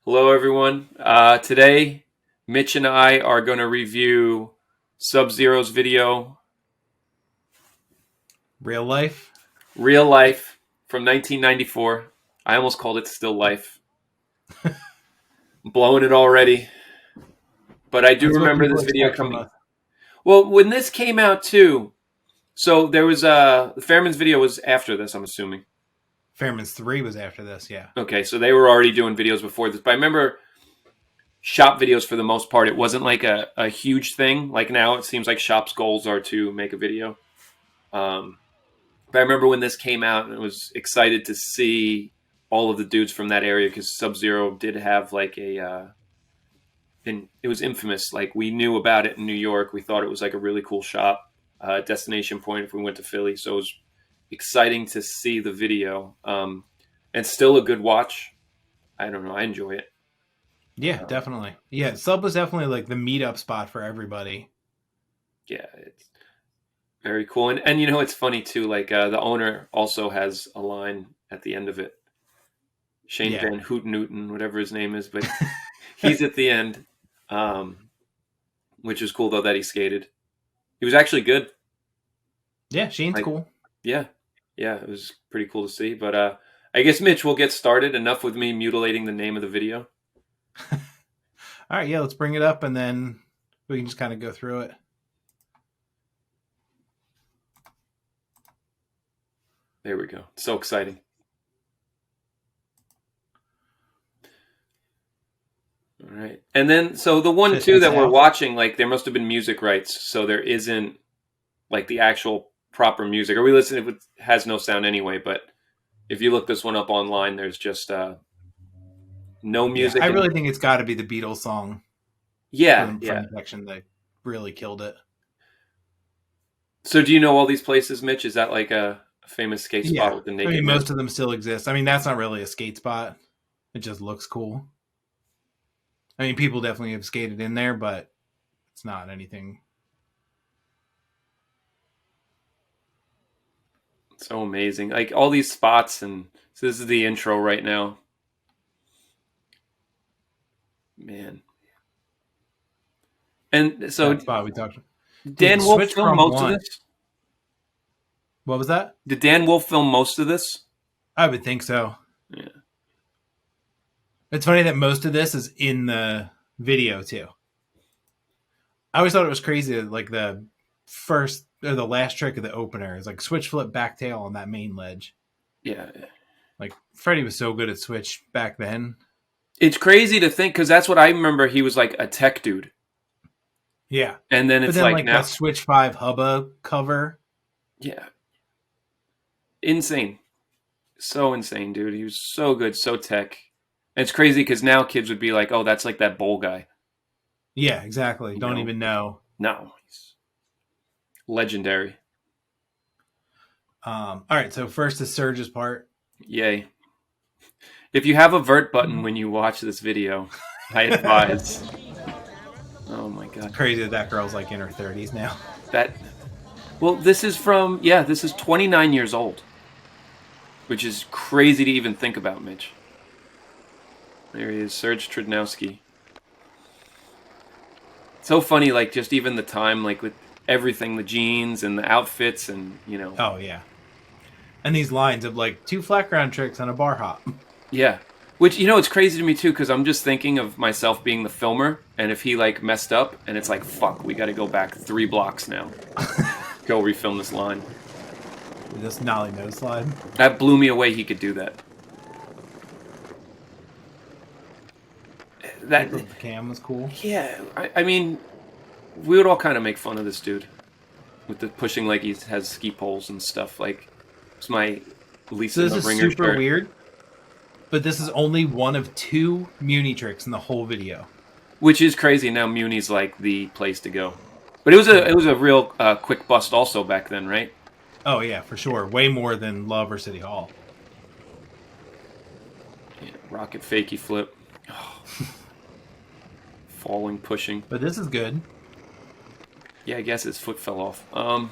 Hello, everyone. Today, Mitch and I are going to review Sub-Zero's video, Real life? Real Life, from 1994. I almost called it Still Life. I'm blowing it already. But I do That's what remember people this video expect from coming. us. Well, when this came out, too, so there was the Fairman's video was after this, I'm assuming. Fairman's 3 was after this, yeah. Okay, so they were already doing videos before this. But I remember shop videos for the most part. It wasn't like a huge thing. Like now, it seems like shop's goals are to make a video. But I remember when this came out, and I was excited to see all of the dudes from that area because Sub-Zero did have like and it was infamous. Like we knew about it in New York. We thought it was like a really cool shop, destination point if we went to Philly. So it was exciting to see the video, and still a good watch. I don't know. I enjoy it. Yeah, definitely. Yeah, Sub was definitely like the meetup spot for everybody. Yeah, it's very cool. And you know, it's funny too. Like the owner also has a line at the end of it. Shane Yeah. Van Houten, whatever his name is, but he's at the end, which is cool though that he skated. He was actually good. Yeah, Shane's Like, cool. yeah, it was pretty cool to see. But I guess Mitch, we'll get started. Enough with me mutilating the name of the video. All right, yeah, let's bring it up and then we can just kind of go through it. There we go. So exciting. All right. And then, so the one, Fist too, and that we're South. watching, like, there must have been music rights. So there isn't, like, the actual proper music. Or we listen, it has no sound anyway. But if you look this one up online, there's just no Yeah, music. I really think it's got to be the Beatles song Yeah, from yeah. the section that really killed it. So do you know all these places, Mitch? Is that like a famous skate spot Yeah, with the I naked mean, man? most of them still exist. I mean, that's not really a skate spot. It just looks cool. I mean, people definitely have skated in there, but it's not anything. So amazing. Like all these spots. And so this is the intro right now. Man. And so That spot we talked about. did Dude, Dan the Wolf switch film from most of one. this? What was that? Did Dan Wolf film most of this? I would think so. Yeah. It's funny that most of this is in the video too. I always thought it was crazy that like the first or the last trick of the opener is like switch flip back tail on that main ledge. Yeah. Like Freddie was so good at switch back then. It's crazy to think because that's what I remember. He was like a tech dude. Yeah. And then But it's then like like now. that Switch 5 Hubba cover. Yeah. Insane. So insane, dude. He was so good, so tech. And it's crazy because now kids would be like, oh, that's like that bowl guy. Yeah, exactly. You Don't know? even know. No. He's legendary. All right, so first is Surge's part. Yay. If you have a vert button when you watch this video, I advise. Oh my god. Crazy that that girl's like in her 30s now. Well, this is 29 years old. Which is crazy to even think about, Mitch. There he is, Serge Trudnowski. So funny, like, just even the time, like, with everything, the jeans and the outfits and, you know. Oh, yeah. And these lines of like 2 flat ground tricks on a bar hop. Yeah. Which, you know, it's crazy to me, too, because I'm just thinking of myself being the filmer, and if he, like, messed up, and it's like, fuck, we gotta go back 3 blocks now. Go refilm this line. This nollie nose slide. That blew me away he could do that. The cam was cool. Yeah, I mean, we would all kind of make fun of this dude with the pushing like he has ski poles and stuff. Like, it's my Lisa So this the is Ringer super shirt. weird, but this is only one of 2 Muni tricks in the whole video. Which is crazy. Now Muni's like the place to go. But it was a real quick bust also back then, right? Oh yeah, for sure. Way more than Love or City Hall. Yeah, rocket fakie flip. Oh. Falling, pushing. But this is good. Yeah, I guess his foot fell off. I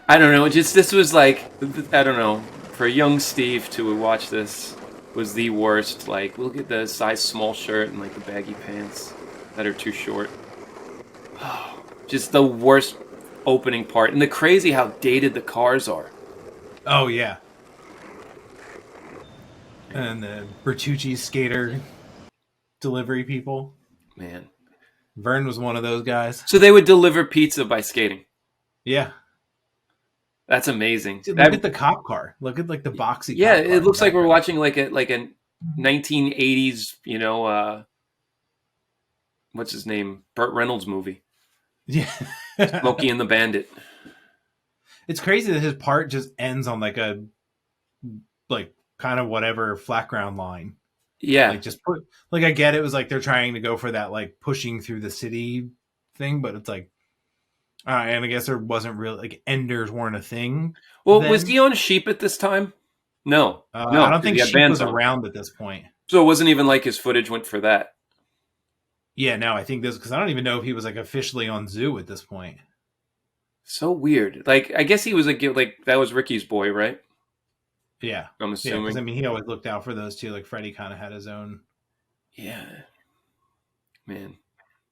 don't know. Just this was like, I don't know, for a young Steve to watch this. was the worst. Like, look at the size small shirt and like the baggy pants that are too short. Just the worst opening part. And the crazy how dated the cars are. Oh yeah, Man, and the Bertucci skater delivery people. man. Vern was one of those guys. So they would deliver pizza by skating. Yeah. That's amazing. Dude, look That at the cop car. Look at like the boxy yeah, cop car it in the looks like we're background. watching like a 1980s, what's his name? Burt Reynolds movie. Yeah. Smokey and the Bandit. It's crazy that his part just ends on like a like kind of whatever flat ground line. Yeah. Like just put like I get it was like they're trying to go for that like pushing through the city thing, but it's like and I guess there wasn't really like enders weren't a thing Well, was then. he on Sheep at this time? No. I No, don't because think he had Sheep bands was on. around at this point. So it wasn't even like his footage went for that. Yeah, no, I think this because I don't even know if he was like officially on Zoo at this point. So weird. Like, I guess he was like that was Ricky's boy, right? Yeah, I'm yeah, because I assuming. mean he always looked out for those two. Like Freddie kind of had his own, Yeah, man.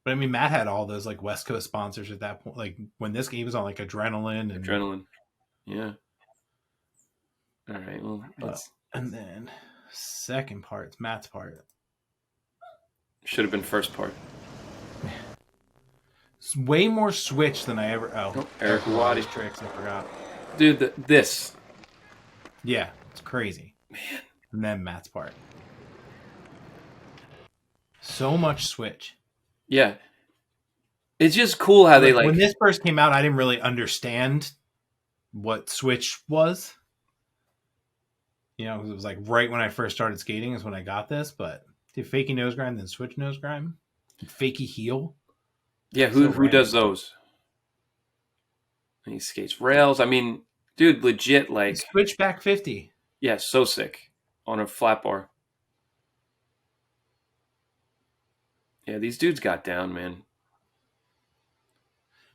but I mean Matt had all those like West Coast sponsors at that point. Like when this game was on like Adrenaline and Adrenaline. Yeah. All right. Well, but let's and then second part, it's Matt's part. should have been first part. It's way more Switch than I ever. Oh, Oh, Eric Eric Waddy's Waddy. tricks. I forgot. Dude, this. Yeah, it's crazy. And then Matt's part. So much Switch. Yeah. It's just cool how they Like when like this first came out, I didn't really understand what Switch was. You know, 'cause it was like right when I first started skating is when I got this. But dude, fakey nose grind, then Switch nose grind, fakey heel. yeah, So who does random. those? He skates rails. I mean, dude, legit like Switch back 50. yeah, so sick on a flat bar. Yeah, these dudes got down, man.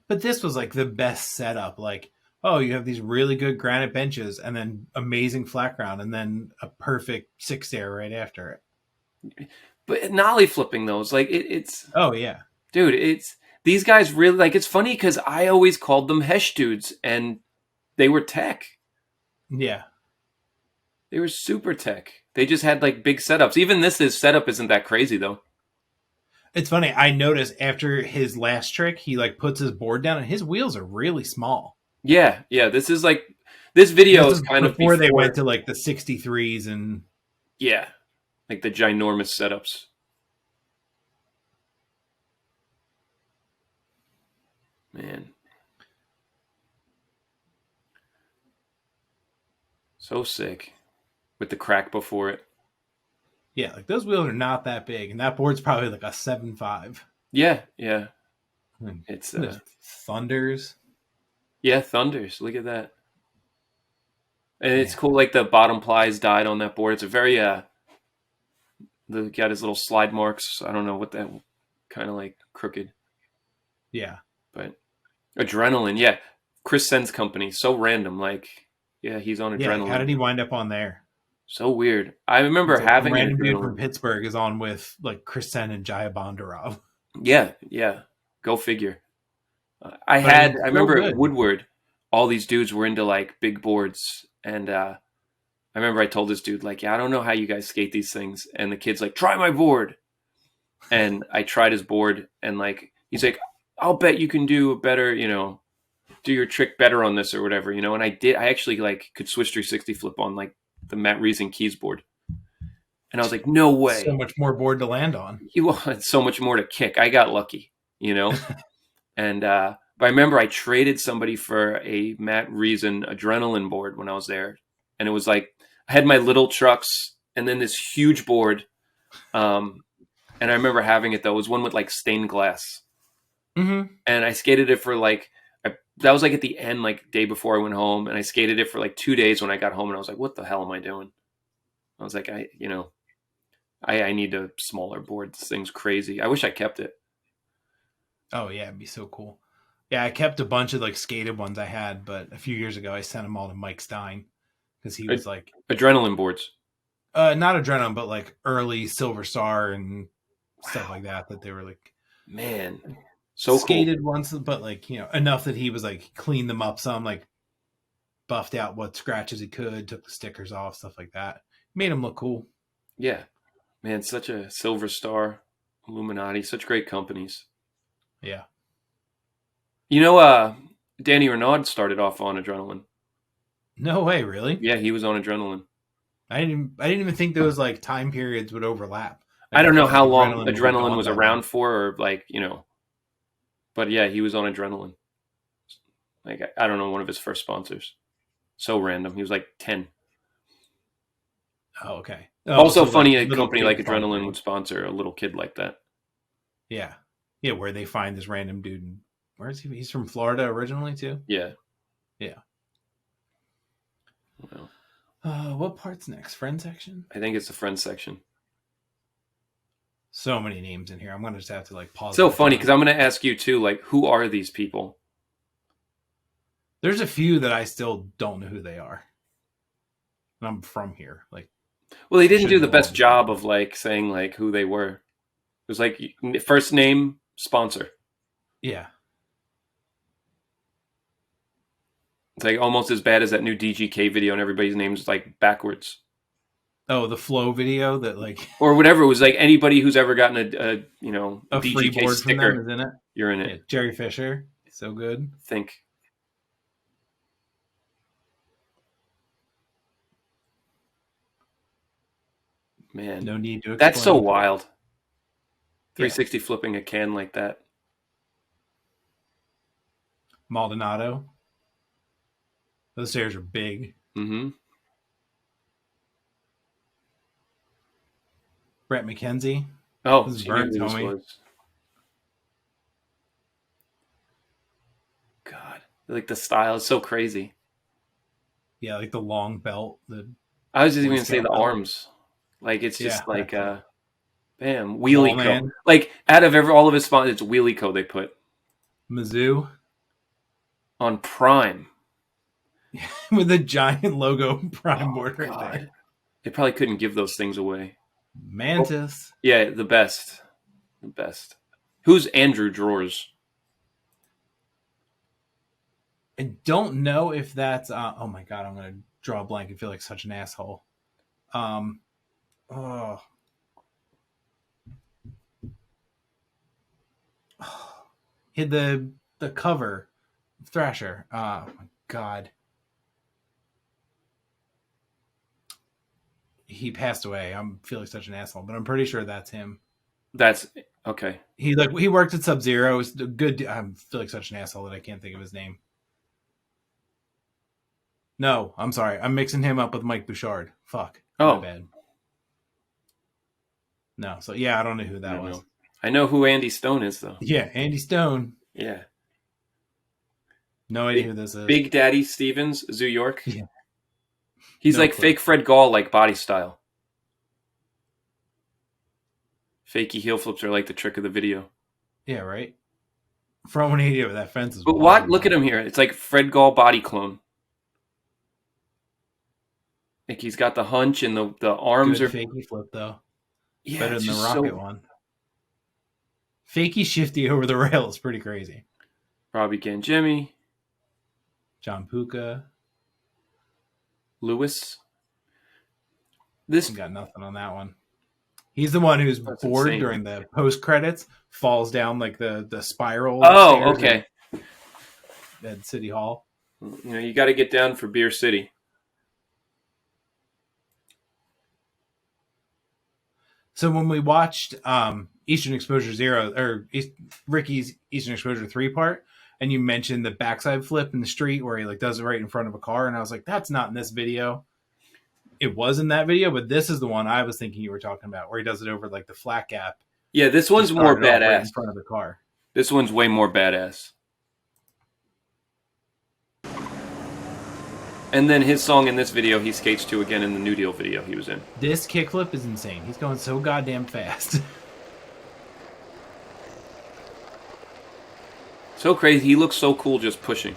But this was like the best setup. Like, oh, you have these really good granite benches and then amazing flat ground and then a perfect six stair right after it. But nollie flipping those, like it's Oh, yeah. dude, it's these guys really like it's funny because I always called them Hesh dudes and they were tech. Yeah. They were super tech. They just had like big setups. Even his setup isn't that crazy though. It's funny. I noticed after his last trick, he like puts his board down and his wheels are really small. Yeah, yeah. This is like this video This is is kind of before they went before. to like the 63s and Yeah, like the ginormous setups. Man, so sick with the crack before it. yeah, like those wheels are not that big. And that board's probably like a 7.5. Yeah, yeah. And It's there's Thunders. yeah, Thunders. Look at that. And it's Yeah. cool. Like the bottom plies died on that board. It's a very got his little slide marks. I don't know what that kind of like crooked, Yeah. but adrenaline. Yeah, Chris Sen's company. So random. Like yeah, he's on Yeah. Like how adrenaline. did he wind up on there? So weird. I remember It's like some having an random dude from adrenaline. Pittsburgh is on with like Chris Sen and Jaya Bondarov. Yeah, yeah. Go figure. I But I had. mean, I so remember at good. Woodward, all these dudes were into like big boards, and I remember I told this dude like, "Yeah, I don't know how you guys skate these things," and the kid's like, "Try my board," and I tried his board, and like he's like, "I'll bet you can do a better, do your trick better on this or whatever," and I did. I actually like could switch 360 flip on like the Matt Reason keys board, and I was like, "No So way." much more board to land on. You wanted so much more to kick. I got lucky, And but I remember I traded somebody for a Matt Reason adrenaline board when I was there, and it was like I had my little trucks and then this huge board. And I remember having it though. It was one with like stained glass, Mm-hmm. and I skated it for like that was like at the end, like day before I went home, and I skated it for like 2 days when I got home, and I was like, "What the hell am I doing?" I was like, I need a smaller board. This thing's crazy. I wish I kept it. Oh yeah, it'd be so cool. Yeah, I kept a bunch of like skated ones I had, but a few years ago I sent them all to Mike Stein because he was like, Adrenaline boards. Not Adrenaline, but like early Silver Star and stuff Wow, like that. That they were like man, so cool. skated once, but like enough that he was like cleaned them up some, like buffed out what scratches he could, took the stickers off, stuff like that. Made him look cool. Yeah, man, such a Silver Star, Illuminati, such great companies. Yeah. You know, Danny Renaud started off on Adrenaline. No way, really? Yeah, he was on Adrenaline. I didn't even think those like time periods would overlap. I Like I don't know thought how like long Adrenaline would be Adrenaline gone was by then. around for, or like, but yeah, he was on Adrenaline. Like, I don't know, one of his first sponsors. So random. He was like 10. Oh, okay. Oh, Also so like funny a little company like kid Adrenaline would sponsoring. sponsor a little kid like that. Yeah. Yeah, where they find this random dude. Where is he? He's from Florida originally too. Yeah. Yeah. Well, What part's next? Friend section? I think it's the friends section. So many names in here. I'm gonna just have to like pause So it. funny because I'm going to ask you too, like, who are these people? There's a few that I still don't know who they are. And I'm from here. Like, Well, they I didn't should do the know all best these job people. of like saying like who they were. It was like first name sponsor. Yeah. It's like almost as bad as that new DGK video and everybody's name's like backwards. Oh, the Flow video that like Or whatever. It was like anybody who's ever gotten a a free DGK board from them sticker, is in it. you're in it. Yeah, Jerry Fisher. So good. Think. Man. No need to That's so explain. wild. Yeah. 360 flipping a can like that. Maldonado. Those stairs are big. Mm-hmm. Brett McKenzie. Oh, This is she knew Vern's who this homie. was. God. Like the style is so crazy. Yeah, like the long belt. I was just even Boy going to say Scout the belt. arms. Like it's Yeah. just like bam, Wall Wheelie Co. man. Like out of all of his sponsors, it's Wheelie Co. they put Mizzou. on Prime. With the giant logo prime Oh board right God. there. They probably couldn't give those things away. Mantis. Yeah, the best. The best. Who's Andrew Drawers? I don't know if that's oh my god, I'm gonna draw a blank and feel like such an asshole. Oh. Hit the cover Thrasher. Oh my god. He passed away. I'm feeling such an asshole, but I'm pretty sure that's him. That's okay. He worked at Sub Zero. Was a good. I'm feeling such an asshole that I can't think of his name. No, I'm sorry. I'm mixing him up with Mike Bouchard. Fuck. My Oh, bad. No, so yeah, I don't know who I that don't was. know. I know who Andy Stone is though. Yeah, Andy Stone. Yeah. No idea who this is. Big Daddy Stevens, Zoo York. Yeah. He's No like clue. fake Fred Gall, like body style. Fakey heel flips are like the trick of the video. Yeah, right. From 180 over that fence is. But what? Look at him here. It's like Fred Gall body clone. Like he's got the hunch and the arms Good are fakey flip though. yeah, Better it's than the just rocket so one. Fakey shifty over the rail is pretty crazy. Robbie Gangemi, John Puka. Lewis. This Got nothing on that one. He's the one who's That's bored insane. during the post credits, falls down like the spiral. Oh, stairs okay. At City Hall. You know, you got to get down for Beer City. So when we watched Eastern Exposure Zero or Ricky's Eastern Exposure 3 part, and you mentioned the backside flip in the street where he like does it right in front of a car, and I was like, that's not in this video. It was in that video, but this is the one I was thinking you were talking about, where he does it over like the flat gap. Yeah, this one's He more started off right badass. in front of the car. This one's way more badass. And then his song in this video, he skates to again in the New Deal video he was in. This kickflip is insane. He's going so goddamn fast. So crazy. He looks so cool just pushing.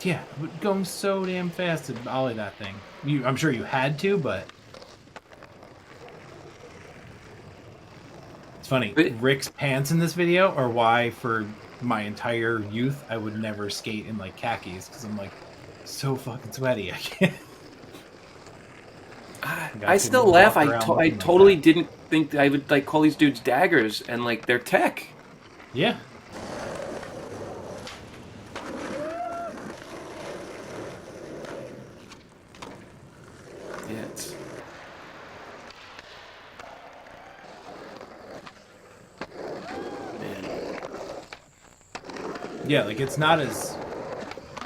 Yeah, going so damn fast to ollie that thing. I'm sure you had to, but It's funny. But Rick's pants in this video are why, for my entire youth, I would never skate in like khakis because I'm like so fucking sweaty. I can't. I Guys still can laugh. walk around I looking like totally that. didn't think that I would like call these dudes daggers and like they're tech. Yeah. Yeah, it's man. Yeah, like it's not as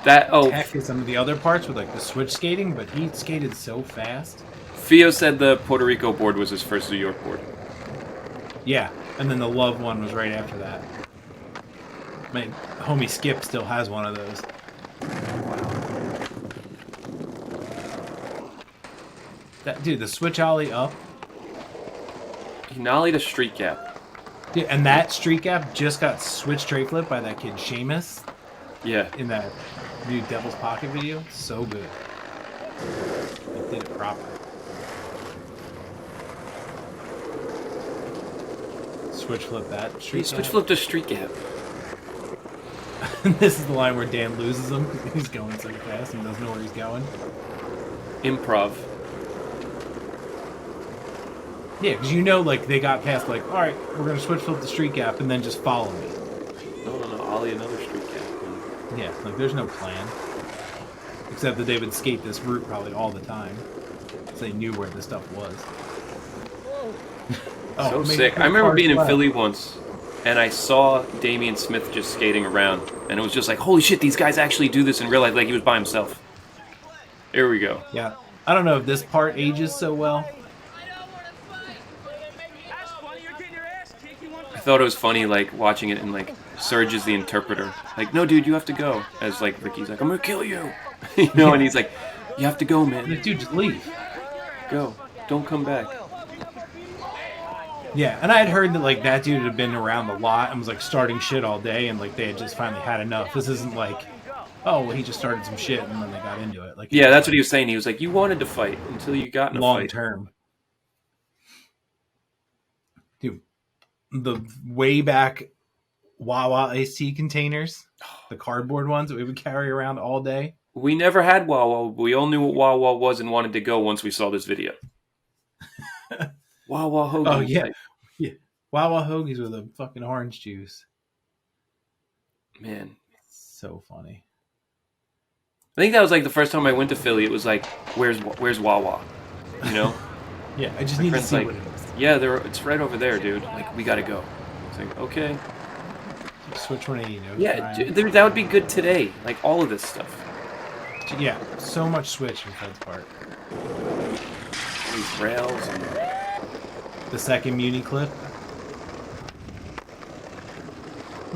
That tech as some of the other parts with like the switch skating, but he skated so fast. Theo said the Puerto Rico board was his first New York board. Yeah, and then the Love one was right after that. My homie Skip still has one of those. That dude, the switch ollie up. He nollied a street gap. Dude, and that street gap just got switch tray flip by that kid Seamus Yeah. in that new Devil's Pocket video. So good. He did it proper. Switch flip that street He switch gap. flipped a street gap. This is the line where Dan loses him because he's going so fast and doesn't know where he's going. Improv. Yeah, because you know, like, they got past, like, all right, we're going to switch flip the street gap and then just follow me. No. Ollie another street gap. Yeah, like, there's no plan. Except that they would skate this route probably all the time. So they knew where this stuff was. So sick. I remember being in Philly once, and I saw Damian Smith just skating around, and it was just like, holy shit, these guys actually do this in real life. Like, he was by himself. Here we go. Yeah. I don't know if this part ages so well. I thought it was funny, like, watching it, and, like, Serge is the interpreter. Like, no, dude, you have to go. As, like, Ricky's like, I'm gonna kill you. You know, and he's like, you have to go, man. Like, dude, just leave. Go. Don't come back. Yeah, and I had heard that, like, that dude had been around a lot and was, like, starting shit all day, and, like, they had just finally had enough. This isn't like, oh, well, he just started some shit and then they got into it. Like, Yeah, that's what he was saying. He was like, you wanted to fight until you got in a long fight. term. Dude, the way back Wawa iced tea containers, the cardboard ones that we would carry around all day. We never had Wawa. We all knew what Wawa was and wanted to go once we saw this video. Wawa hoagie. Oh, yeah. Yeah. Wawa hoagies with a fucking orange juice. Man. So funny. I think that was like the first time I went to Philly. It was like, where's Wawa? You know? Yeah, I just My need to friend's see like, what it is. yeah, it's right over there, dude. Like, we gotta go. It's like, okay. Switch 180. No Yeah, dude, that would be good today. Like, all of this stuff. Yeah, so much switch in Fed's part. These rails and... The second Muni clip.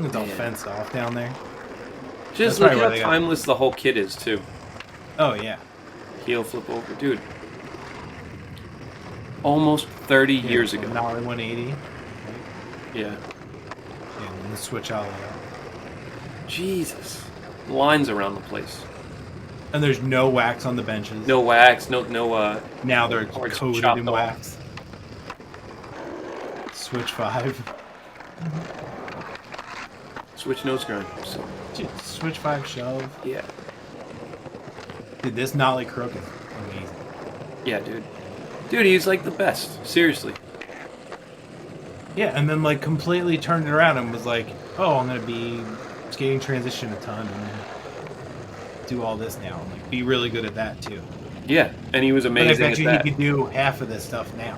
It's all fenced off down there. Just That's look probably how where they timeless the whole kit is, too. Oh, yeah. Heel flip over. Dude. Almost 30 years ago. Nollie 180. Yeah. And then the switch all the way up. Jesus. Lines around the place. And there's no wax on the benches. No wax, no Now they're parts coated chopped in off. wax. Switch 5. Switch nose grind. So, Dude, switch 5 shove. yeah. Dude, this nollie crook is amazing. Yeah, dude. Dude, he's like the best. Seriously. Yeah, and then like completely turned it around and was like, oh, I'm going to be skating transition a ton and do all this now. And like be really good at that too. Yeah, and he was But I amazing bet at you that. he could do half of this stuff now.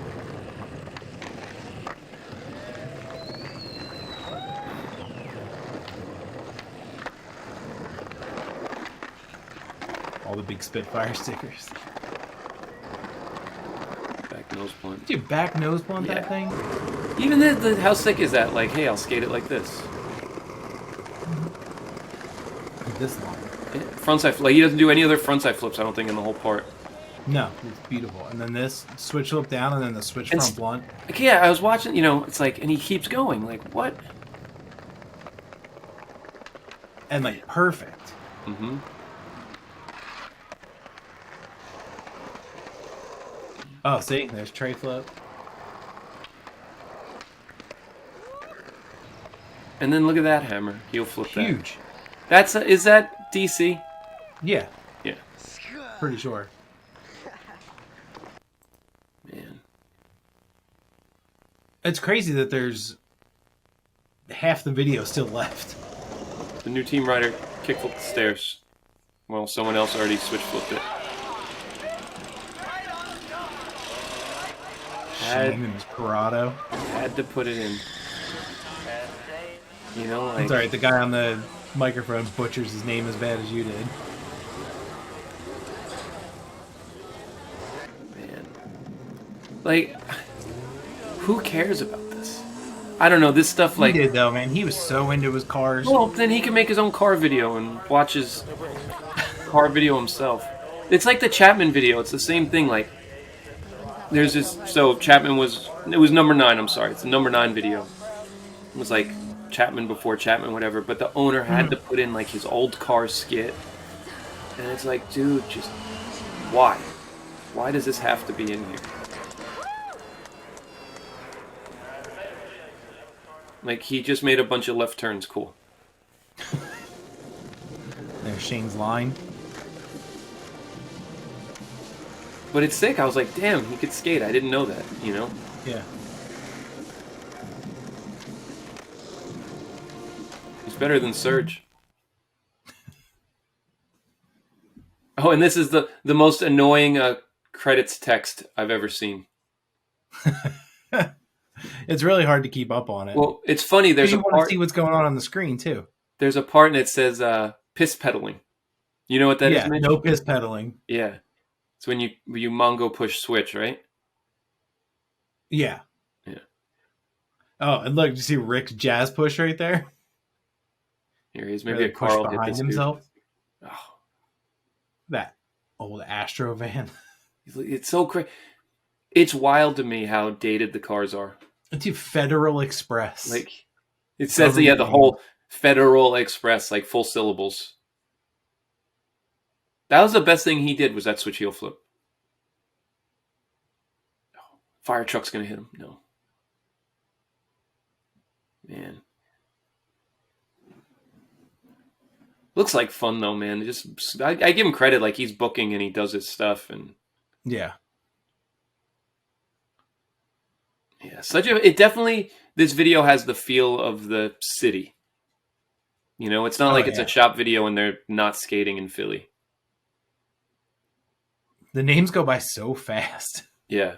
All the big Spitfire stickers. Back nose blunt. Dude, back nose blunt Yeah. that thing? Even how sick is that? Like, hey, I'll skate it like this. This long. Frontside, like he doesn't do any other frontside flips. I don't think in the whole part. No, it's beautiful. And then this switch flip down, and then the switch And front blunt. Like, yeah, I was watching. You know, it's like, and he keeps going. Like, what? And like perfect. Mm-hmm. Oh, see, there's tray flip. And then look at that hammer. He'll flip that. Huge. Is that DC? Yeah, Yeah. pretty sure. Man. It's crazy that there's half the video still left. The new Team Rider kickflip the stairs. Well, someone else already switch flipped it. Shane and his Corrado. Had to put it in. You know, like... It's alright, the guy on the microphone butchers his name as bad as you did. Man. Like, who cares about this? I don't know, this stuff like... He did though, man. He was so into his cars. Well, then he can make his own car video and watch his car video himself. It's like the Chapman video. It's the same thing. Like, there's this... So, Chapman was... It was number 9, I'm sorry. It's the number 9 video. It was like Chapman before Chapman, whatever. But the owner had to put in, like, his old car skit. And it's like, dude, just... Why? Why does this have to be in here? Like, he just made a bunch of left turns. Cool. There's Shane's line. But it's sick. I was like, damn, he could skate. I didn't know that, you know? Yeah. He's better than Surge. Oh, and this is the most annoying credits text I've ever seen. It's really hard to keep up on it. Well, it's funny. There's you a want part. to see what's going on the screen too. There's a part and it says piss pedaling. You know what that is, Mitch? No piss pedaling. Yeah. It's when you Mongo push switch, right? Yeah. Yeah. Oh, and look, you see Rick's jazz push right there? Here he is. Maybe Really a Carl hit behind this himself. Dude. Oh, That old Astro van. it's so crazy. It's wild to me how dated the cars are. It's Federal Express. Like, it says that, yeah, the whole Federal Express, like, full syllables. That was the best thing he did, was that switch heel flip. Oh, fire truck's gonna hit him. No. Man. Looks like fun, though, man. I give him credit, like, he's booking and he does his stuff, and... Yeah. Yeah, it definitely, this video has the feel of the city. You know, it's not like it's a shop video and they're not skating in Philly. The names go by so fast. Yeah.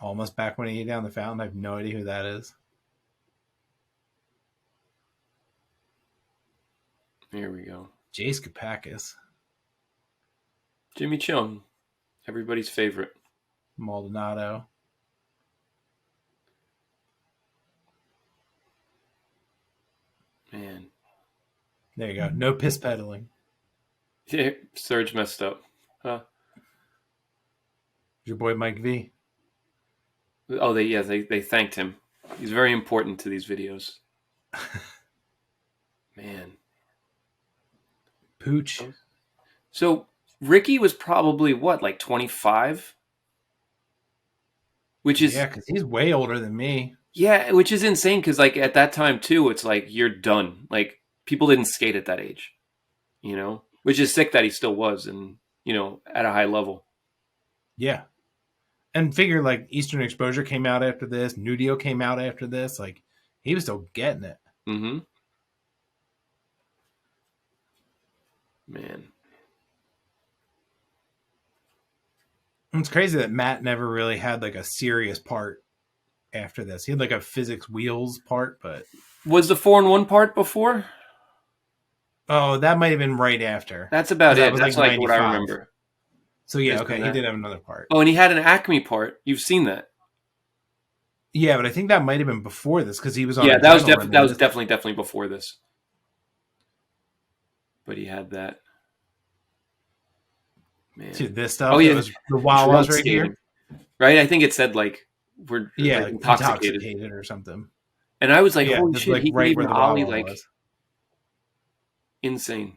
Almost back when he down the fountain. I have no idea who that is. Here we go. Jace Kapakis. Jimmy Chung. Everybody's favorite. Maldonado. Man. There you go. No piss pedaling. Yeah, Surge messed up. Huh? Your boy Mike V. Oh, they thanked him. He's very important to these videos. Man. Pooch. So, Ricky was probably, what, like 25? Which is... Yeah, because he's way older than me. Yeah, which is insane, because, like, at that time, too, it's like, you're done. Like, people didn't skate at that age. You know? Which is sick that he still was, and, you know, at a high level. Yeah. And figure, like, Eastern Exposure came out after this. Nudio came out after this. Like, he was still getting it. Mm-hmm. Man. It's crazy that Matt never really had, like, a serious part after this. He had, like, a physics wheels part, but... Was the 4-in-1 part before? Oh, that might have been right after. That's about it. Was That's like what I remember. So, yeah, okay, he did have another part. Oh, and he had an Acme part. You've seen that. Yeah, but I think that might have been before this, because he was on... Yeah, that was definitely before this. But he had that. Man. To this stuff. Oh yeah, was the Wawa's right here. Right, I think it said like we're like intoxicated or something. And I was like, holy shit, like he right can even where the ollie Wawa like was. Insane.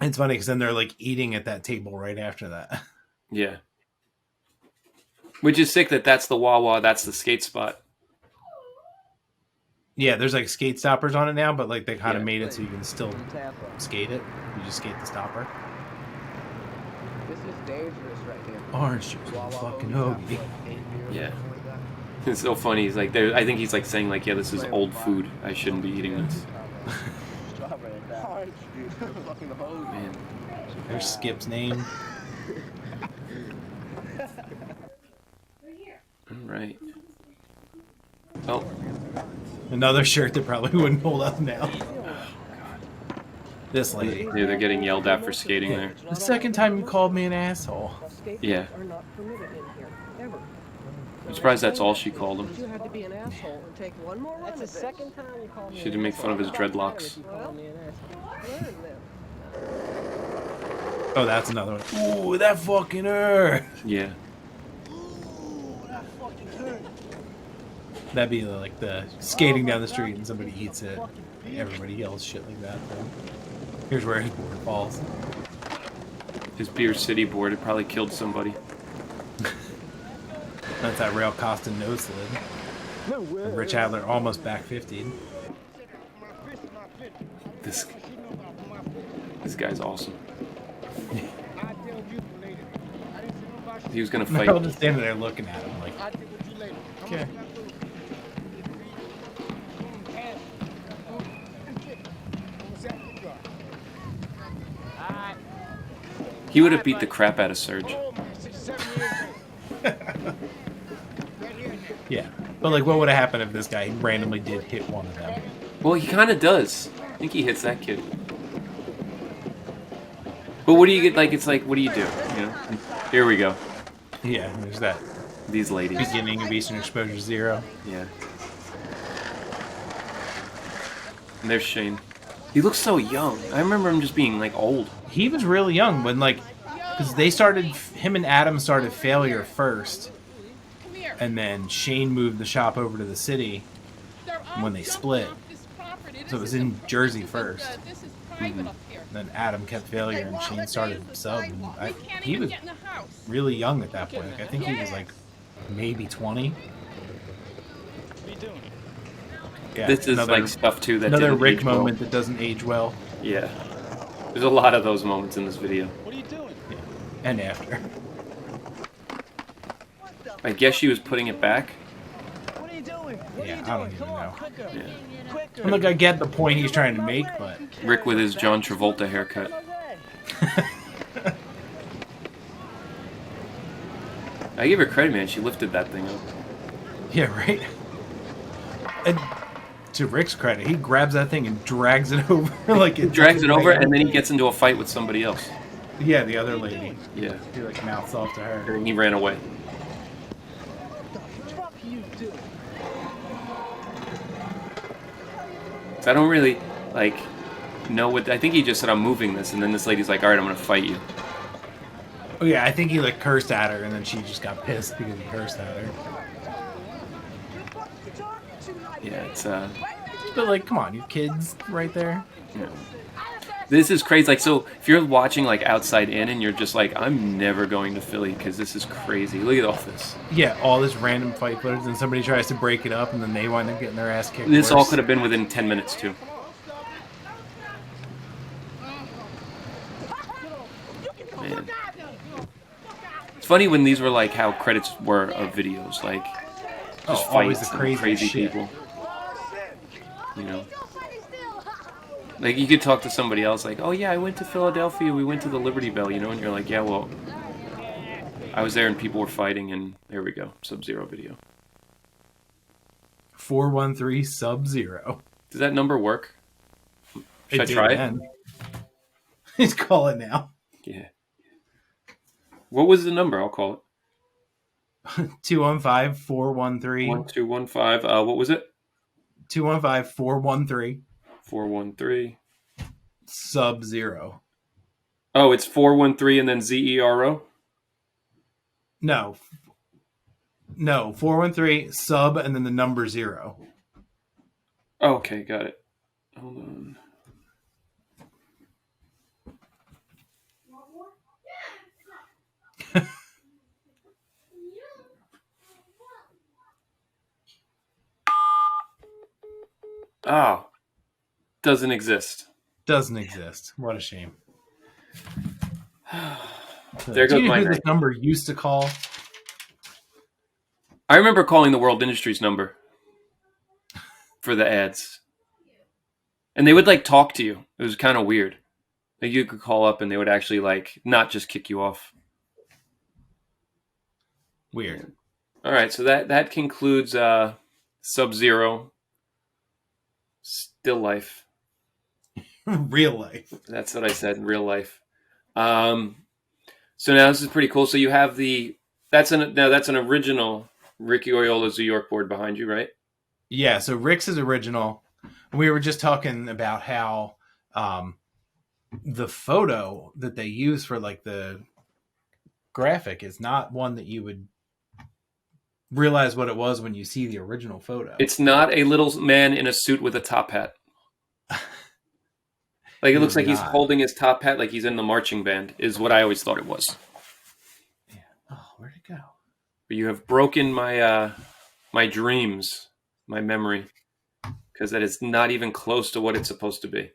It's funny because then they're like eating at that table right after that. Yeah. Which is sick that that's the Wawa, that's the skate spot. Yeah, there's like skate stoppers on it now, but like they kind of Yeah. made it so you can still skate it. You just skate the stopper. This is dangerous right here. Orange juice, fucking hoagie. Yeah. It's so funny. He's like, I think he's like saying like, yeah, this is old food. I shouldn't be eating this. Man. There's Skip's name. All right. Oh. Another shirt that probably wouldn't hold up now. This lady. Yeah, they're getting yelled at for skating there. The second time you called me an asshole. Yeah. Are not permitted in here, ever. I'm surprised that's all she called him. You had to be an asshole and take one more run. That's the second time you called me. She didn't make fun of his dreadlocks. Well, learn them. Oh, that's another one. Ooh, that fucking hurt. Yeah. That'd be like the skating down the street and somebody eats it. Everybody yells shit like that. Here's where his board falls. His Beer City board, it probably killed somebody. That's that Rail Costin nose slid. And Rich Adler almost back 50. This guy's awesome. He was gonna They're fight. all just standing there looking at him like, okay. He would have beat the crap out of Serge. Yeah. But like, what would have happened if this guy randomly did hit one of them? Well, he kind of does. I think he hits that kid. But what do you get? Like, it's like, what do you do? You know? Here we go. Yeah, there's that These ladies. beginning of Eastern Exposure 0. Yeah. And there's Shane. He looks so young. I remember him just being like old. He was really young when like, because they started, him and Adam started Failure first, and then Shane moved the shop over to the city when they split. So it was in Jersey first. Mm-hmm. Then Adam kept Failure and Shane started Sub. And he was really young at that point. Like, I think he was like maybe 20. Yeah, This is like stuff too that another didn't Rick age well. moment that doesn't age well. Yeah. There's a lot of those moments in this video. What are you doing? Yeah. And after. I guess she was putting it back. What are you doing? What Yeah, are you I don't doing? even Come on, know. quicker. Yeah. Quicker. And look, I get the point he's trying to make, but Rick with his John Travolta haircut. I give her credit, man. She lifted that thing up. yeah, right. And to Rick's credit, he grabs that thing and drags it over like it Drags it over, and then he gets into a fight with somebody else. yeah, the other lady. Yeah. He like mouths off to her. And then he ran away. What the fuck are you doing? So I don't really, like, know what... I think he just said, I'm moving this, and then this lady's like, alright, I'm gonna fight you. Oh yeah, I think he like cursed at her, and then she just got pissed because he cursed at her. Yeah, it's, But like, come on, you kids, right there. yeah. This is crazy. Like, so if you're watching, like, Outside In, and you're just like, I'm never going to Philly, because this is crazy. Look at all this. Yeah, all this random fight footage, and somebody tries to break it up, and then they wind up getting their ass kicked. This all worse. could have been within 10 minutes, too. Man. It's funny when these were, like, how credits were of videos. Like, just always fights the and crazy shit. people. You know? Like, you could talk to somebody else, like, oh, yeah, I went to Philadelphia, we went to the Liberty Bell, you know? And you're like, yeah, well, I was there and people were fighting, and there we go. Sub-Zero video. 413 Sub-Zero. Does that number work? Should I try it? Let's call it now. Yeah. What was the number? I'll call it. 215-413. 1215. What was it? 215-413. 413. Sub-Zero. Oh, it's 413 and then ZERO? No. No, 413 sub and then the number 0. Okay, got it. Hold on. Oh, doesn't exist. Doesn't exist. What a shame. There Do goes you know my who night. this number used to call? I remember calling the World Industries number for the ads. And they would like talk to you. It was kind of weird. Like you could call up and they would actually like not just kick you off. Weird. All right, so that concludes Sub-Zero. Still life. Real life. That's what I said in real life. So now this is pretty cool. So you have that's an original Ricky Oriola's New York board behind you, right? Yeah, so Rick's is original. We were just talking about how the photo that they use for like the graphic is not one that you would realize what it was when you see the original photo. It's not a little man in a suit with a top hat. Like it looks like he's holding his top hat like he's in the marching band is what I always thought it was. Yeah. Oh, where'd it go? But you have broken my my dreams, my memory, because that is not even close to what it's supposed to be.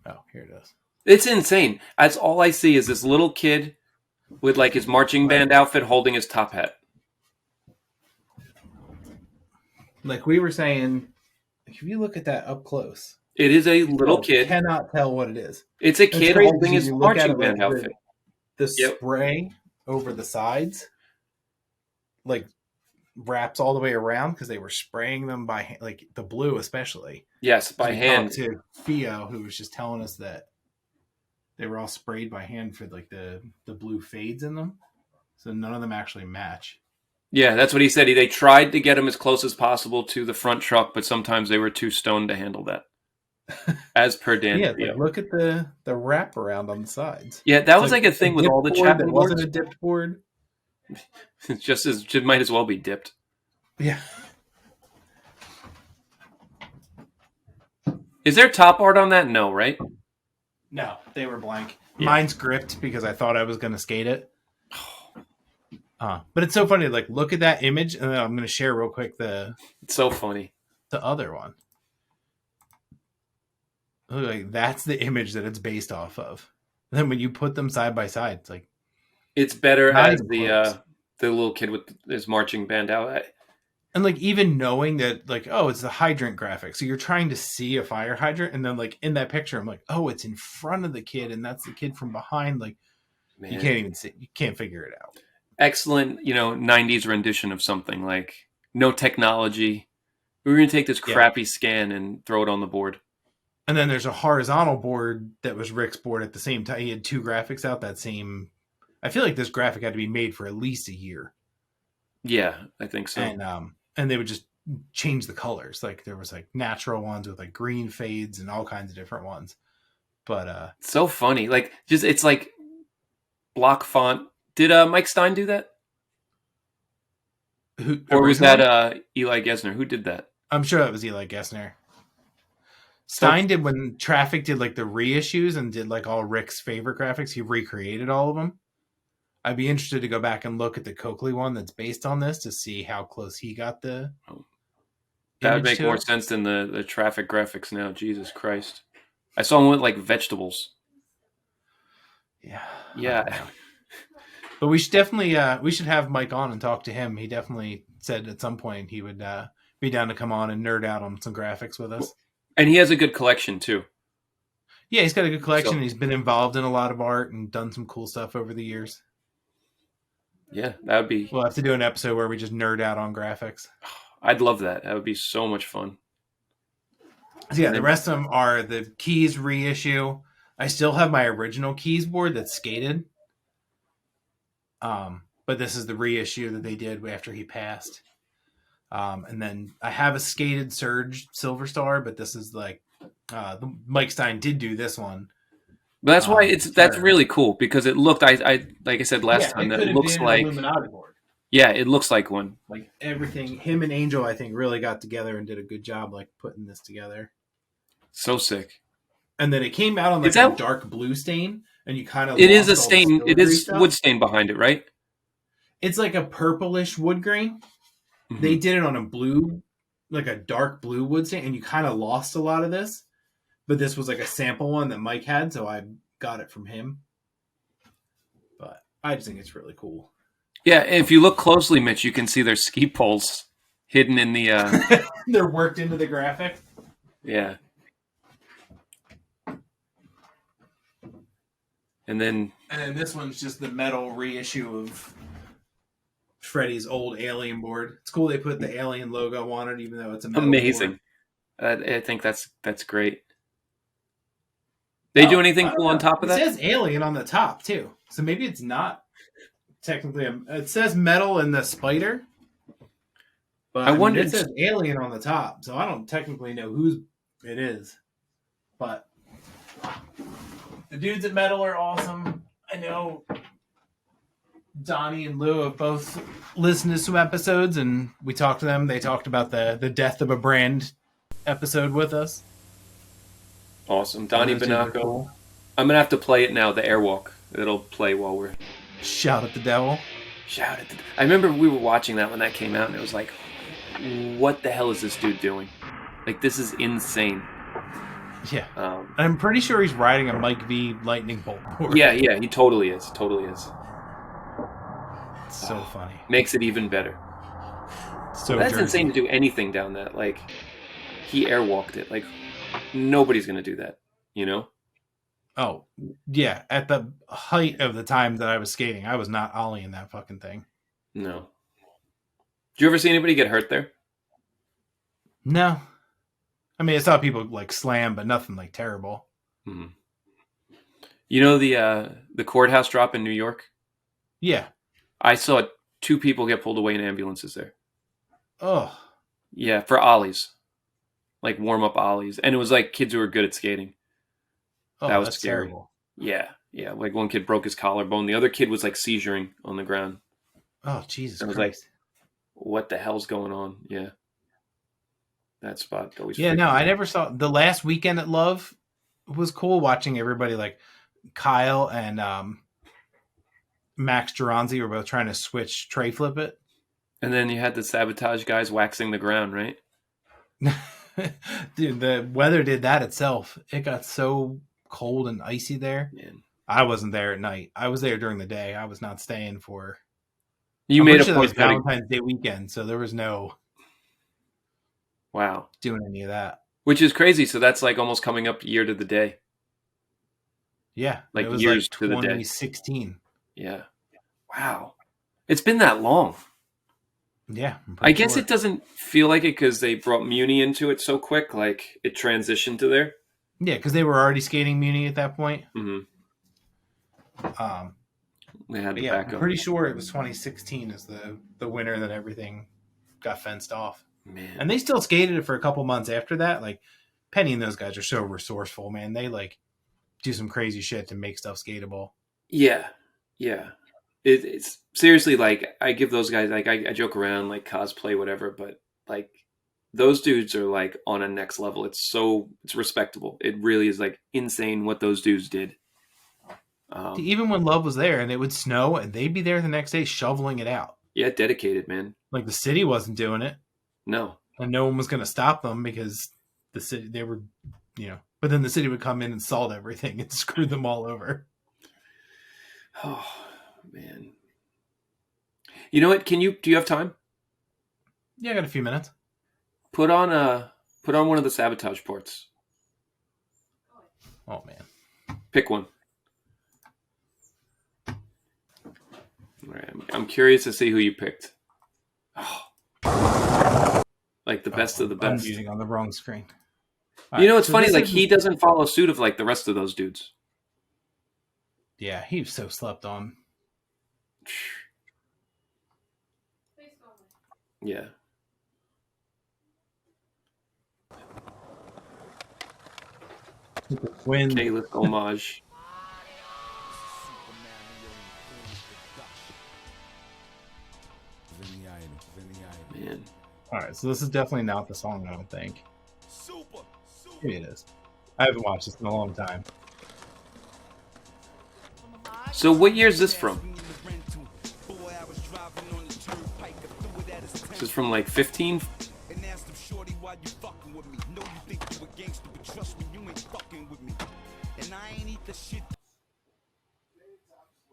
Oh, here it is. It's insane. That's all I see is this little kid with like his marching band outfit holding his top hat. Like we were saying, if you look at that up close, It is a little kid. You cannot tell what it is. It's a kid crazy holding his you look at marching it, band like, outfit. The spray over the sides, like wraps all the way around because they were spraying them by like the blue, especially. Yes, by hand. To Theo, who was just telling us that they were all sprayed by hand for like the blue fades in them, so none of them actually match. Yeah, that's what he said. They tried to get him as close as possible to the front truck, but sometimes they were too stoned to handle that. As per Dan. Yeah, like, look at the wrap around on the sides. Yeah, that was like a thing with all the Chapman boards. Wasn't a dipped board. It might as well be dipped. Yeah. Is there top art on that? No, right? No, they were blank. Yeah. Mine's gripped because I thought I was going to skate it. But it's so funny. Like, look at that image, and then I'm going to share real quick It's so funny. The other one. Look, like that's the image that it's based off of. And then when you put them side by side, it's like it's better as the little kid with his marching band out. And like even knowing that, like, oh, it's the hydrant graphic, so you're trying to see a fire hydrant, and then like in that picture, I'm like, oh, it's in front of the kid, and that's the kid from behind. Like, man, you can't even see, you can't figure it out. Excellent, 90s rendition of something, like no technology. We're going to take this crappy scan and throw it on the board. And then there's a horizontal board that was Rick's board at the same time. He had two graphics out that same. I feel like this graphic had to be made for at least a year. Yeah, I think so. And they would just change the colors. Like there was like natural ones with like green fades and all kinds of different ones. But so funny. Like just it's like block font. Did Mike Stein do that? Or was that Eli Gesner? Who did that? I'm sure that was Eli Gesner. Stein did when Traffic did like the reissues and did like all Rick's favorite graphics. He recreated all of them. I'd be interested to go back and look at the Coakley one that's based on this to see how close he got the. That would make more sense than the Traffic graphics now. Jesus Christ! I saw one with like vegetables. Yeah. But we should definitely we should have Mike on and talk to him. He definitely said at some point he would be down to come on and nerd out on some graphics with us. And he has a good collection too. Yeah, he's got a good collection. So, he's been involved in a lot of art and done some cool stuff over the years. Yeah, that would be... We'll have to do an episode where we just nerd out on graphics. I'd love that. That would be so much fun. So yeah, the rest of them are the Keys reissue. I still have my original Keys board that's skated. But this is the reissue that they did after he passed. And then I have a skated Surge Silver Star, but this is like Mike Stein did do this one. But that's why that's really cool because it looked I like I said last time that it looks like Illuminati board. Yeah, it looks like one. Like everything, him and Angel, I think, really got together and did a good job like putting this together. So sick. And then it came out on like a dark blue stain, and you kind of it is a stain. It is wood stain behind it, right? It's like a purplish wood grain. They did it on a blue, like a dark blue wood stain, and you kind of lost a lot of this. But this was like a sample one that Mike had, so I got it from him. But I just think it's really cool. Yeah, if you look closely, Mitch, you can see their ski poles hidden in the... They're worked into the graphic. Yeah. And then this one's just the metal reissue of Freddy's old Alien board. It's cool they put the Alien logo on it, even though it's a metal amazing. board. I think that's great. They do anything cool on top of that? It says Alien on the top, too. So maybe it's not technically... it says metal in the spider. But I wonder... it says Alien on the top, so I don't technically know whose it is. But the dudes at Metal are awesome. I know Donnie and Lou have both listened to some episodes, and we talked to them. They talked about the death of a brand episode with us. Awesome. Donnie Binaco. Cool. I'm going to have to play it now, the Airwalk. It'll play while we're... Shout at the devil. Shout at the... I remember we were watching that when that came out, and it was like, what the hell is this dude doing? Like, this is insane. Yeah. I'm pretty sure he's riding a Mike V lightning bolt board. Yeah, he totally is. Totally is. It's so funny. Makes it even better. So that's insane to do anything down that. Like, he airwalked it. Like, nobody's going to do that, you know? Oh, yeah. At the height of the time that I was skating, I was not ollieing that fucking thing. No. Did you ever see anybody get hurt there? No. I mean, I saw people like slam, but nothing like terrible. Mm-hmm. You know the courthouse drop in New York? Yeah. I saw 2 people get pulled away in ambulances there. Oh. Yeah, for ollies. Like warm-up ollies. And it was like kids who were good at skating. Oh, that was that's scary. Terrible. Yeah. Like one kid broke his collarbone. The other kid was like seizuring on the ground. Oh, Jesus Christ. Like, what the hell's going on? Yeah. That spot always. Yeah, no, I never saw the last weekend at Love. It was cool watching everybody like Kyle and Max Geronzi were both trying to switch tray flip it. And then you had the Sabotage guys waxing the ground, right? Dude, the weather did that itself. It got so cold and icy there. Man. I wasn't there at night. I was there during the day. I was not staying for. You made a point. Valentine's Day weekend, so there was no. Wow. Doing any of that. Which is crazy. So that's like almost coming up year to the day. Yeah. Like it was years like to the day. 2016. Yeah. Wow. It's been that long. Yeah. I guess it doesn't feel like it because they brought Muni into it so quick. Like it transitioned to there. Yeah, because they were already skating Muni at that point. Mm-hmm. They had to back up. I'm pretty sure it was 2016 as the winter that everything got fenced off. Man. And they still skated it for a couple months after that. Like Penny and those guys are so resourceful, man. They like do some crazy shit to make stuff skatable. Yeah. It's seriously like I give those guys like I joke around like cosplay whatever, but like those dudes are like on a next level. It's respectable. It really is like insane what those dudes did. Even when Love was there and it would snow and they'd be there the next day shoveling it out. Yeah, dedicated, man. Like the city wasn't doing it. No. And no one was going to stop them because the city, they were, but then the city would come in and salt everything and screw them all over. Oh, man. You know what? Do you have time? Yeah, I got a few minutes. Put on one of the Sabotage parts. Oh, man. Pick one. All right, I'm curious to see who you picked. Oh. Like the best of the best. I'm using on the wrong screen. It's funny. Like he doesn't follow suit of like the rest of those dudes. Yeah, he was so slept on. Yeah. K-list homage. Man. All right, so this is definitely not the song, I don't think. Maybe it is. I haven't watched this in a long time. So what year is this from? This is from like 15.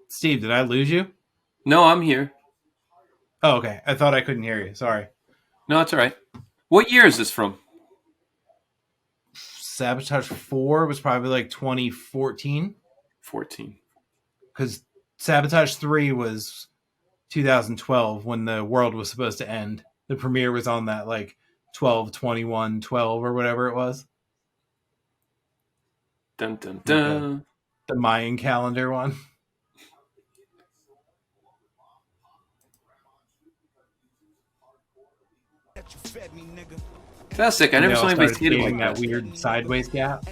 Steve, did I lose you? No, I'm here. Oh, okay. I thought I couldn't hear you. Sorry. No, it's all right. What year is this from? Sabotage 4 was probably like 2014. 14. Because Sabotage 3 was 2012 when the world was supposed to end. The premiere was on that like 12/21/12 or whatever it was. Dun dun dun. The Mayan calendar one. Classic. I never saw anybody skate like that that. weird sideways gap.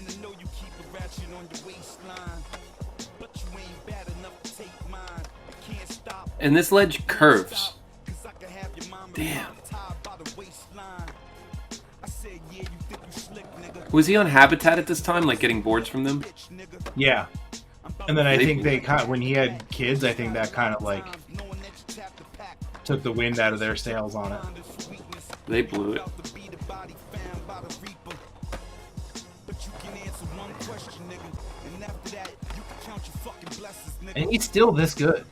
And this ledge curves. Damn. Was he on Habitat at this time, like getting boards from them? Yeah. And then I think they kind of, when he had kids, I think that kind of like took the wind out of their sails on it. They blew it. And he's still this good.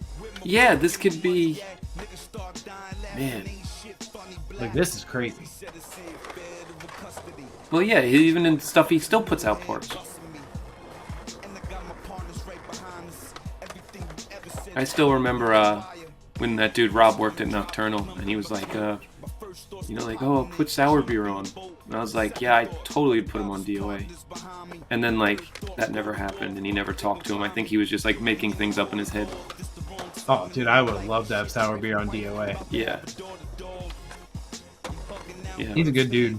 Yeah, this could be... Man. Like, this is crazy. Well, yeah, even in stuff he still puts out parts. I still remember when that dude Rob worked at Nocturnal, and he was like, you know, like, oh, put Sour Beer on. And I was like, yeah, I totally would put him on DOA. And then, like, that never happened, and he never talked to him. I think he was just, like, making things up in his head. Oh, dude, I would have loved to have Sour Beer on DOA. Yeah. Yeah. He's a good dude.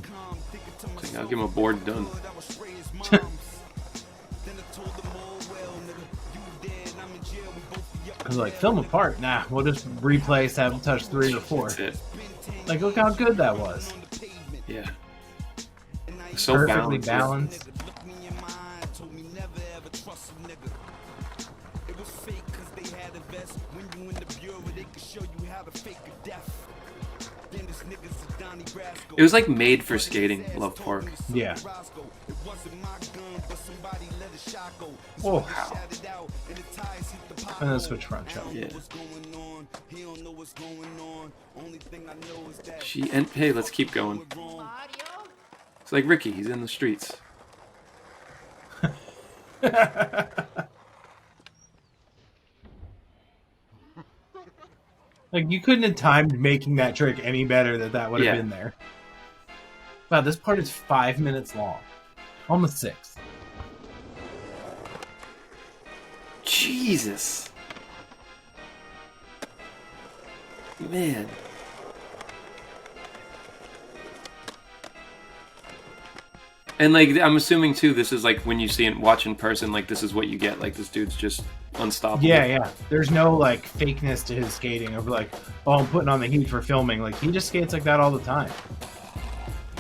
Like, I'll give him a board done. I was like, film apart. Nah, we'll just replay Sabotage 3 or 4. That's it. Like, look how good that was. Yeah. So Perfectly balanced. It was like made for skating, Love Park. Yeah. Oh, wow. And then switch front show. Yeah. And hey, let's keep going. It's like Ricky, he's in the streets. Like, you couldn't have timed making that trick any better that would have been there. Wow, this part is 5 minutes long. Almost 6. Jesus. Man. And like, I'm assuming too, this is like when you see it watch in person, like this is what you get. Like this dude's just unstoppable. Yeah, yeah. There's no like fakeness to his skating of like, oh, I'm putting on the heat for filming. Like he just skates like that all the time.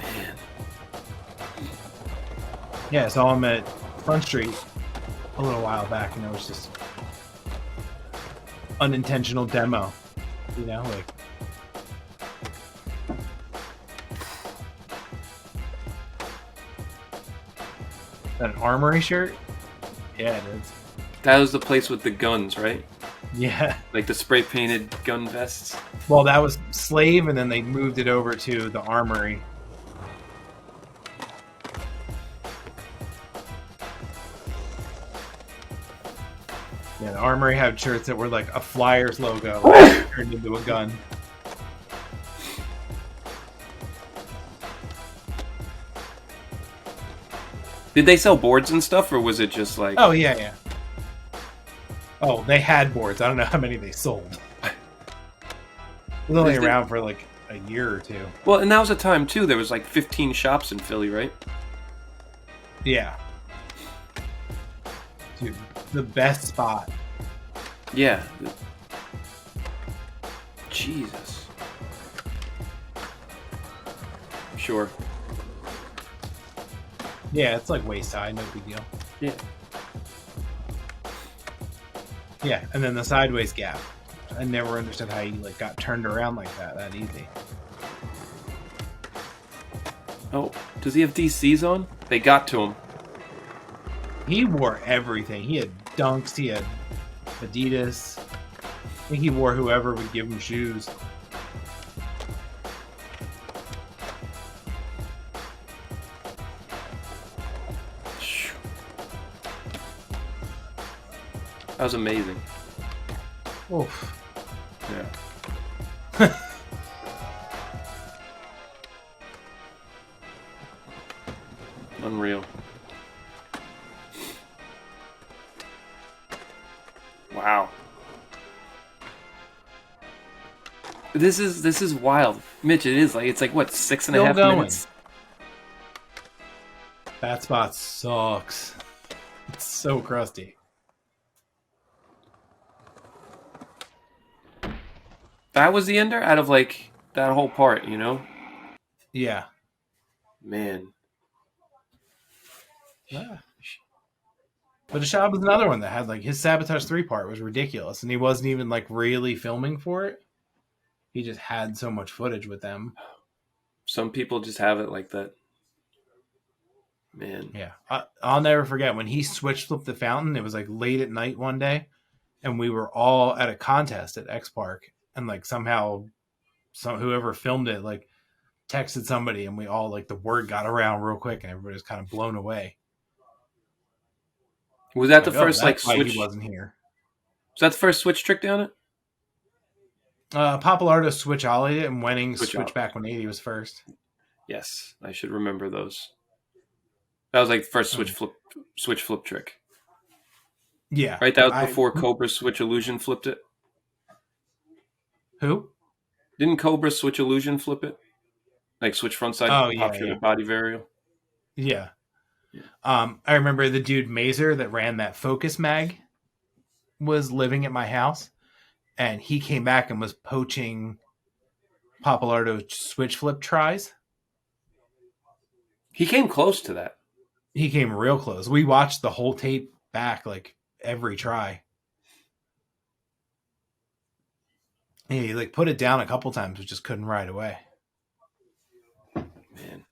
Man. Yeah, I saw him at Front Street a little while back, and it was just unintentional demo. You know, like. Is that an Armory shirt? Yeah, it is. That was the place with the guns, right? Yeah. Like the spray painted gun vests. Well, that was Slave, and then they moved it over to the Armory. Yeah, the Armory had shirts that were like a Flyers logo turned into a gun. Did they sell boards and stuff, or was it just like... Oh, yeah, yeah. Oh, they had boards. I don't know how many they sold. It was only around for like a year or two. Well, and that was a time, too. There was like 15 shops in Philly, right? Yeah. Dude, the best spot. Yeah. Jesus. Sure. Yeah, it's like waist high, no big deal. Yeah. Yeah, and then the sideways gap. I never understood how he like got turned around like that easy. Oh, does he have DCs on? They got to him. He wore everything. He had Dunks. He had Adidas. I think he wore whoever would give him shoes. That was amazing. Oof. Yeah. Unreal. Wow. This is wild, Mitch. It's like what, 6.5 Still going. minutes? That spot sucks. It's so crusty. That was the ender out of like that whole part, you know? Yeah. Man. Yeah. But Ashab was another one that had like his Sabotage 3 part was ridiculous, and he wasn't even like really filming for it. He just had so much footage with them. Some people just have it like that. Man. Yeah. I'll never forget when he switch flipped the fountain. It was like late at night one day, and we were all at a contest at X Park, and like somehow whoever filmed it like texted somebody, and we all like the word got around real quick, and everybody was kind of blown away. Was that Like, the first like that's why switch? he wasn't here. Was that the first switch trick down it? Papalardo switch ollied it, and Wenning Switch switch ollie. back 180 was first. Yes, I should remember those. That was like the first switch flip trick. Yeah. Right? That was before Cobra Switch Illusion flipped it. Who? Didn't Cobra Switch Illusion flip it? Like switch front side, pop shooter body varial. Yeah. I remember the dude Mazer that ran that Focus mag was living at my house, and he came back and was poaching Papalardo switch flip tries. He came close to that. He came real close. We watched the whole tape back, like every try. And he like put it down a couple times, but just couldn't ride away. Man.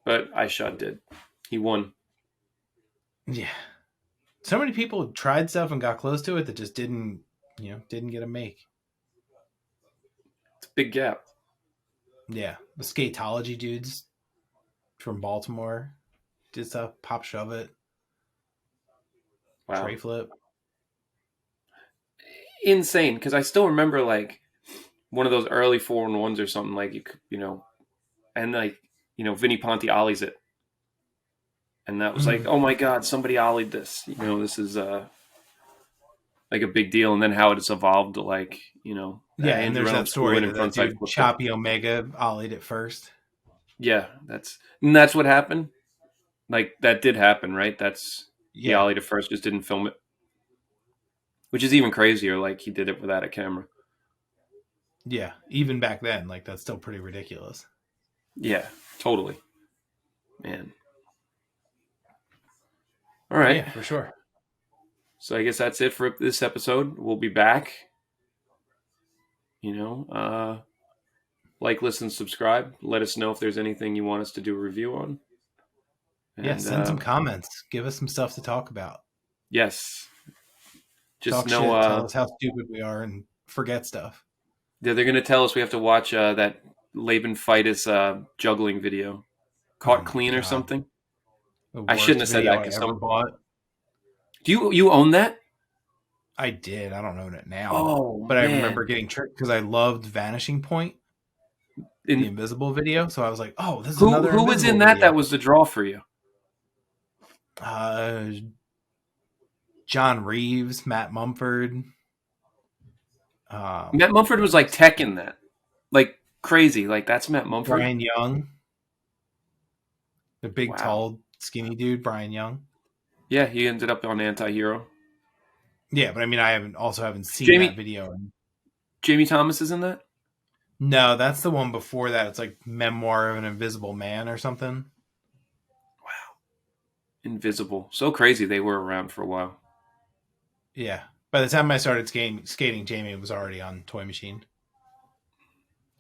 But iShot did. He won. Yeah. So many people tried stuff and got close to it that just didn't get a make. It's a big gap. Yeah. The skatology dudes from Baltimore did stuff, pop shove it. Wow. Tray flip. Insane, because I still remember like one of those early 4-on-1s or something, like and like Vinny Ponte ollies it, and that was like, oh my god, somebody ollied this. This is like a big deal. And then how it's evolved to like and there's that story that dude Choppy Omega ollied it first. Yeah, that's what happened. Like that did happen, right? He ollied it first, just didn't film it. Which is even crazier, like he did it without a camera. Yeah, even back then, like that's still pretty ridiculous. Yeah, totally. Man. All right. Yeah, for sure. So I guess that's it for this episode. We'll be back. Like, listen, subscribe. Let us know if there's anything you want us to do a review on. And, send some comments. Give us some stuff to talk about. Yes. Just talk shit, tell us how stupid we are and forget stuff. Yeah, they're going to tell us we have to watch that Laban Fightus juggling video. Caught Clean or something. I shouldn't have said that. I ever bought. Do you own that? I did. I don't own it now. Oh, but man. I remember getting tricked because I loved Vanishing Point, the Invisible video. So I was like, "Oh, this is another." Who was in that? Video. That was the draw for you. John Reeves, Matt Mumford. Matt Mumford was like tech in that, like crazy. Like that's Matt Mumford. Brian Young, the big, tall, skinny dude, Brian Young. Yeah, he ended up on Anti-Hero. Yeah, but I mean, I haven't seen that video. Jamie Thomas is in that? No, that's the one before that. It's like Memoir of an Invisible Man or something. Wow. Invisible. So crazy they were around for a while. Yeah. By the time I started skating, Jamie was already on Toy Machine.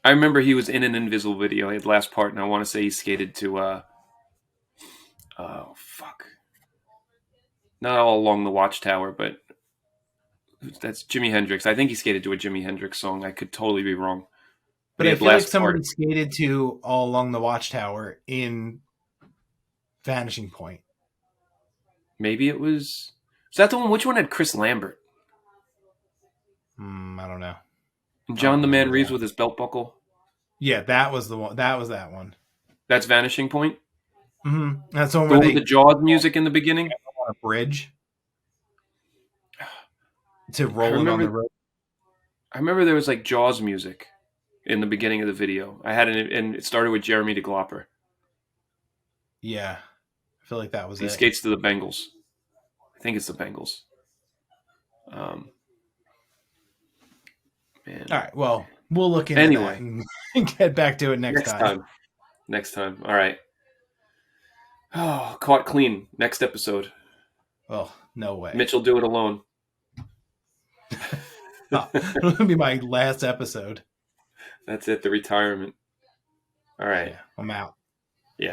I remember he was in an Invisible video. He had the last part, and I want to say he skated to oh fuck, not all along the Watchtower, but that's Jimi Hendrix. I think he skated to a Jimi Hendrix song. I could totally be wrong. But he I had the feel like last somebody part. skated to All Along the Watchtower in Vanishing Point. Maybe it was. Was that the one? Which one had Chris Lambert? I don't know. And I don't John the Man remember Reeves that. with his belt buckle? Yeah, that was the one. That was that one. That's Vanishing Point? That's the one The where one with they the Jaws music in the beginning? on a bridge to I rolling on the remember, road. I remember there was like Jaws music in the beginning of the video. I had it, and it started with Jeremy DeGlopper. Yeah, I feel like that was He it. skates to the Bengals. I think it's the Bengals. Man. All right. Well, we'll look into Anyway. that and get back to it next time. Next time. All right. Oh, caught clean. Next episode. Oh, no way. Mitch will do it alone. It'll be my last episode. That's it. The retirement. All right. Yeah, I'm out.